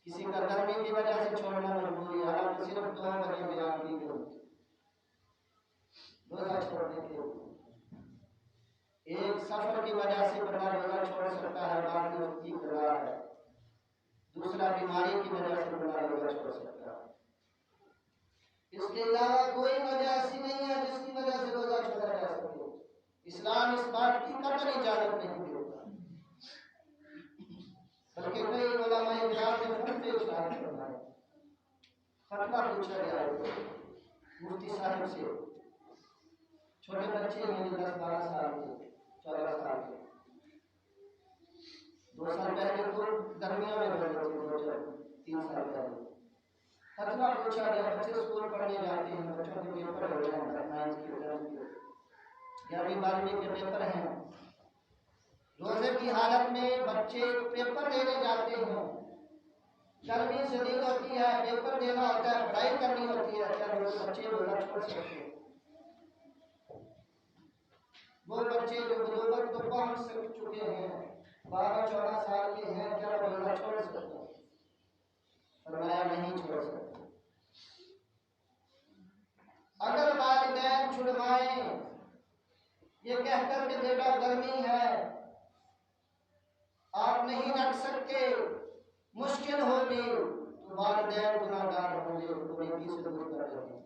کسی کا گرمی کی وجہ سے چھوڑنا مجبوری ہے، حالانکہ صرف 2 بجے بیان کی گئی روزہ چھوڑنے کے لیے۔ ایک سفر کی وجہ سے بندہ روزہ چھوڑ سکتا ہے، باقی وقت کی قضا ہے۔ دوسرا بیماری کی وجہ سے بندہ روزہ چھوڑ سکتا ہے۔ اس کے علاوہ کوئی وجہ ایسی نہیں ہے جس کی وجہ سے روزہ چھوڑا جا سکے۔ اسلام اس بات کی قطعی اجازت نہیں دیتا، بلکہ کئی علماء کرام نے فتوے ارشاد فرمائے۔ فتویٰ پوچھا گیا ہے مفتی صاحب سے، چھوٹے بچے ہیں 10-12 سال کے، 14 سال کے، 2 سال پہلے تو گرمیوں میں روزے تھے، 2-3 سال پہلے فتویٰ پوچھا گیا۔ بچے اسکول پڑھنے جاتے ہیں، بچوں کے پیپر ہو رہے ہیں، 9th کے 10th کے 11ویں 12ویں کے پیپر ہیں۔ روزے کی حالت میں بچے پیپر دینے جاتے ہیں، گرمی شدید ہوتی ہے، پیپر دینا ہوتا ہے، پڑھائی کرنی ہوتی ہے، کیا وہ بچے روزہ چھوڑ سکتے ہیں؟ وہ بچے جو بلوغت کو پہنچ چکے ہیں، 12-14 سال کے ہیں، کیا وہ روزہ چھوڑ سکتے ہیں؟ فرمایا نہیں چھوڑ سکتے۔ اگر والدین چھڑوائیں یہ کہہ کر کہ بیٹا گرمی ہے، آپ نہیں رکھ سکتے، مشکل ہوگی، تو والدین گناہگار ہوں گے، انہیں کی سے دور کر دیں۔